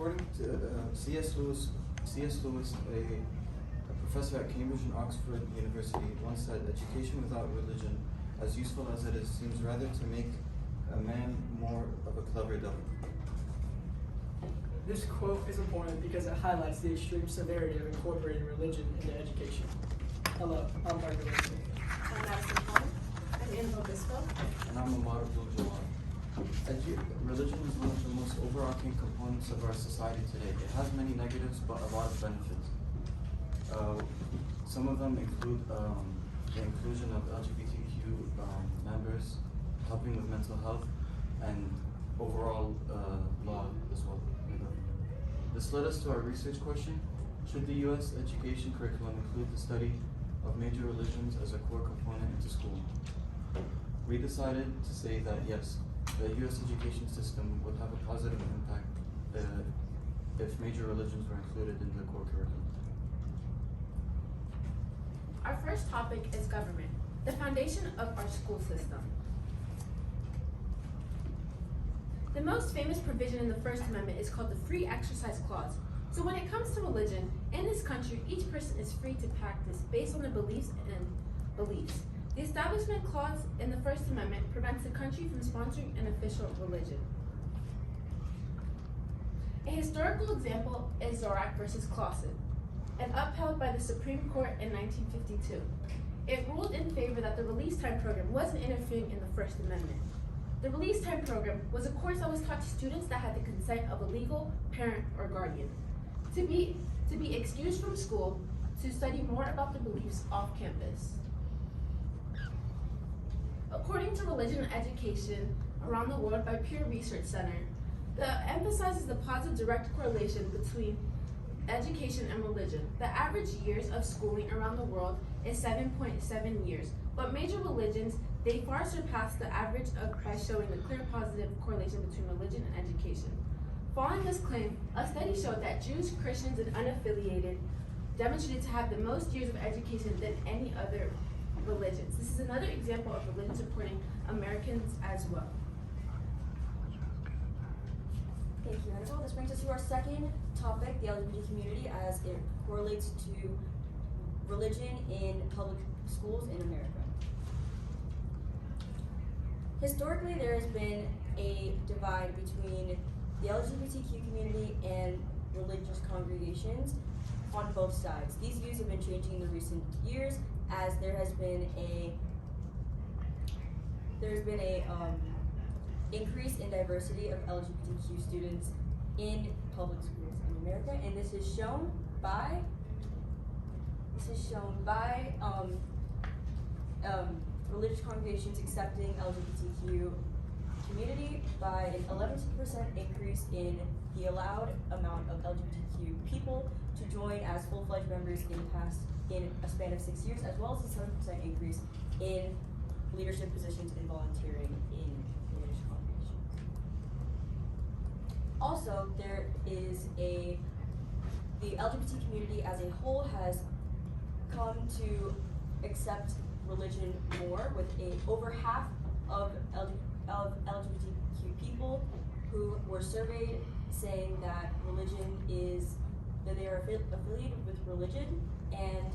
according to C.S. Lewis, a professor at Cambridge and Oxford University, once said, "Education without religion, as useful as it is, seems rather to make a man more of a clever devil." This quote is important because it highlights the extreme severity of incorporating religion into education. Hello, I'm Parker Lindsay. I'm Madison Hall. I'm Anne Obispo. And I'm Amar Abdul-Jawad. Religion is one of the most overarching components of our society today. It has many negatives, but a lot of benefits. Some of them include the inclusion of LGBTQ members, helping with mental health, and overall law as well. This led us to our research question: should the U.S. education curriculum include the study of major religions as a core component into school? We decided to say that yes, the U.S. education system would have a positive impact if major religions were included in the core curriculum. Our first topic is government, the foundation of our school system. The most famous provision in the First Amendment is called the Free Exercise Clause. So when it comes to religion, in this country, each person is free to practice based on their beliefs and beliefs. The Establishment Clause in the First Amendment prevents the country from sponsoring an official religion. A historical example is Zorak versus Clausen, and upheld by the Supreme Court in 1952. It ruled in favor that the release time program wasn't interfering in the First Amendment. The release time program was a course that was taught to students that had the consent of a legal parent or guardian to be excused from school to study more about their beliefs off campus. According to Religion and Education Around the World by Pew Research Center, that emphasizes the positive direct correlation between education and religion. The average years of schooling around the world is 7.7 years, but major religions, they far surpass the average by showing a clear positive correlation between religion and education. Following this claim, a study showed that Jews, Christians, and unaffiliated demonstrated to have the most years of education than any other religions. This is another example of religion supporting Americans as well. Thank you, Annabelle. This brings us to our second topic, the LGBT community, as it correlates to religion in public schools in America. Historically, there has been a divide between the LGBTQ community and religious congregations on both sides. These views have been changing in the recent years as there has been a increase in diversity of LGBTQ students in public schools in America, and this is shown by religious congregations accepting LGBTQ community by an 11% increase in the allowed amount of LGBTQ people to join as full-fledged members in a span of 6 years, as well as a 7% increase in leadership positions and volunteering in religious congregations. Also, the LGBT community as a whole has come to accept religion more, with over half of LGBTQ people who were surveyed saying that they are affiliated with religion, and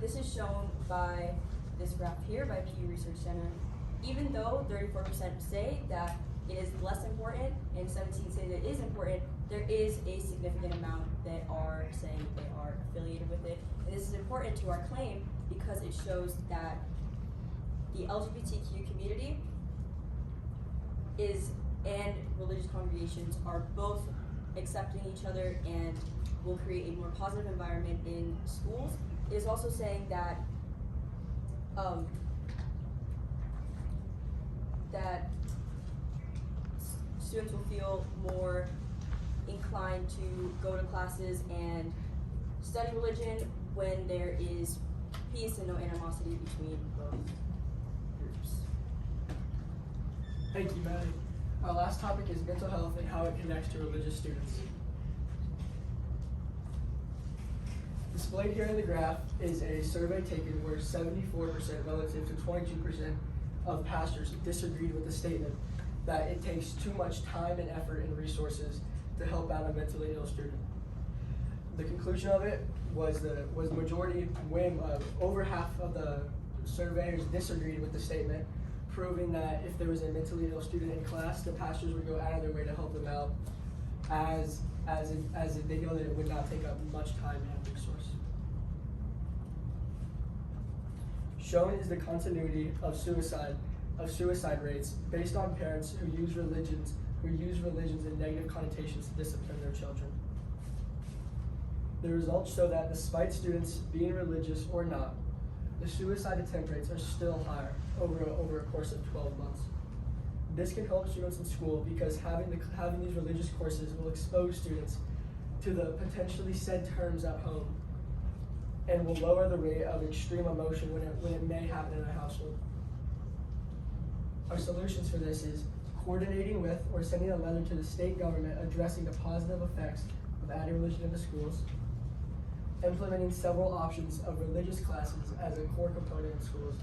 this is shown by this graph here by Pew Research Center. Even though 34% say that it is less important and 17% say that it is important, there is a significant amount that are saying they are affiliated with it. And this is important to our claim because it shows that the LGBTQ community and religious congregations are both accepting each other and will create a more positive environment in schools. It is also saying that students will feel more inclined to go to classes and study religion when there is peace and no animosity between both groups. Thank you, Maddie. Our last topic is mental health and how it connects to religious students. Displayed here in the graph is a survey taken where 74% relative to 22% of pastors disagreed with the statement that it takes too much time and effort and resources to help out a mentally ill student. The conclusion of it was the majority win of over half of the surveyors disagreed with the statement, proving that if there was a mentally ill student in class, the pastors would go out of their way to help them out, as if they know that it would not take up much time and resource. Shown is the continuity of suicide rates based on parents who use religions in negative connotations to discipline their children. The results show that despite students being religious or not, the suicide attempt rates are still higher over a course of 12 months. This can help students in school because having these religious courses will expose students to the potentially said terms at home and will lower the rate of extreme emotion when it may happen in a household. Our solutions for this is coordinating with or sending a letter to the state government addressing the positive effects of adding religion into schools, implementing several options of religious classes as a core component in schools,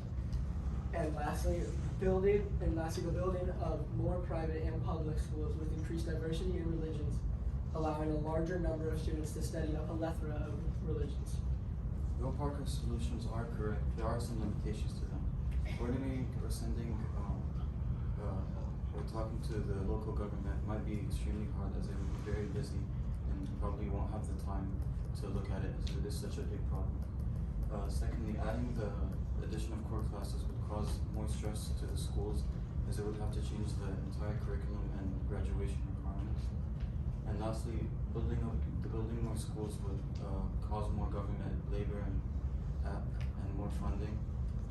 and lastly, the building of more private and public schools with increased diversity in religions, allowing a larger number of students to study a plethora of religions. Though Parker's solutions are correct, there are some limitations to them. Coordinating or sending or talking to the local government might be extremely hard, as they will be very busy and probably won't have the time to look at it, as it is such a big problem. Secondly, adding the addition of core classes would cause more stress to the schools, as it would have to change the entire curriculum and graduation requirements. And lastly, building more schools would cause more government labor and more funding,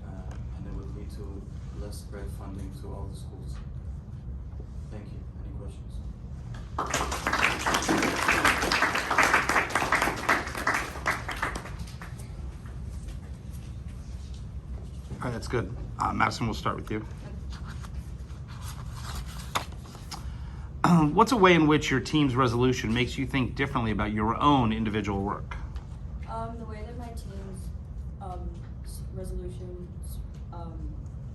and it would lead to less spread funding to all the schools. Thank you. Any questions? All right, that's good. Madison, we'll start with you. What's a way in which your team's resolution makes you think differently about your own individual work? The way that my team's resolutions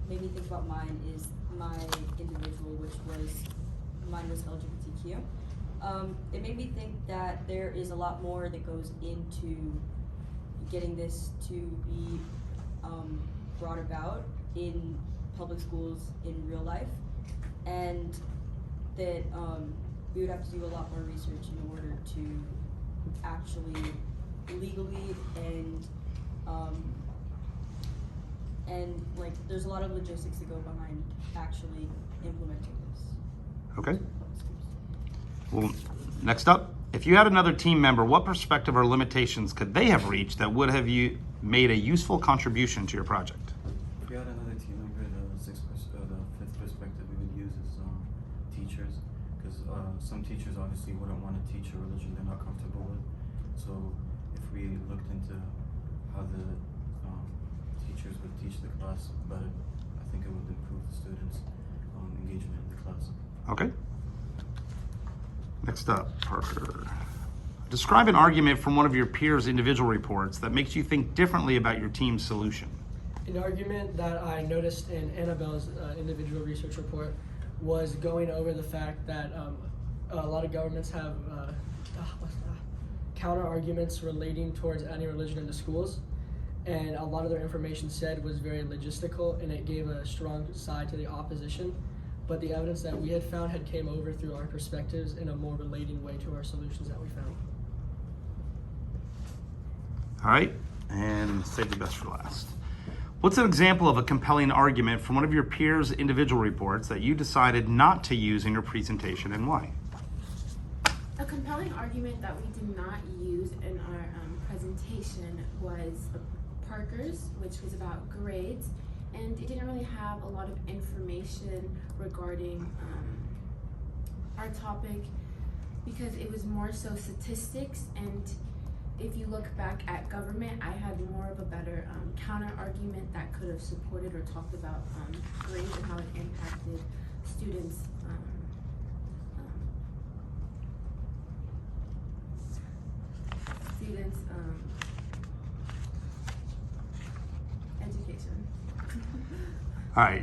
made me think about mine is my individual, which mine was LGBTQ. It made me think that there is a lot more that goes into getting this to be brought about in public schools in real life, and that we would have to do a lot more research in order to actually legally and like there's a lot of logistics that go behind actually implementing this. Okay. Well, next up, if you had another team member, what perspective or limitations could they have reached that would have made a useful contribution to your project? If we had another team member, the fifth perspective we would use is teachers, because some teachers obviously wouldn't want to teach a religion they're not comfortable with. So if we looked into how the teachers would teach the class better, I think it would improve the students' engagement in the class. Okay. Next up, Parker. Describe an argument from one of your peers' individual reports that makes you think differently about your team's solution. An argument that I noticed in Annabelle's individual research report was going over the fact that a lot of governments have counter arguments relating towards adding religion into schools, and a lot of their information said was very logistical, and it gave a strong side to the opposition. But the evidence that we had found had came over through our perspectives in a more relating way to our solutions that we found. All right, and save the best for last. What's an example of a compelling argument from one of your peers' individual reports that you decided not to use in your presentation, and why? A compelling argument that we did not use in our presentation was Parker's, which was about grades, and it didn't really have a lot of information regarding our topic because it was more so statistics. And if you look back at government, I had more of a better counter argument that could have supported or talked about grades and how it impacted students' education. All right.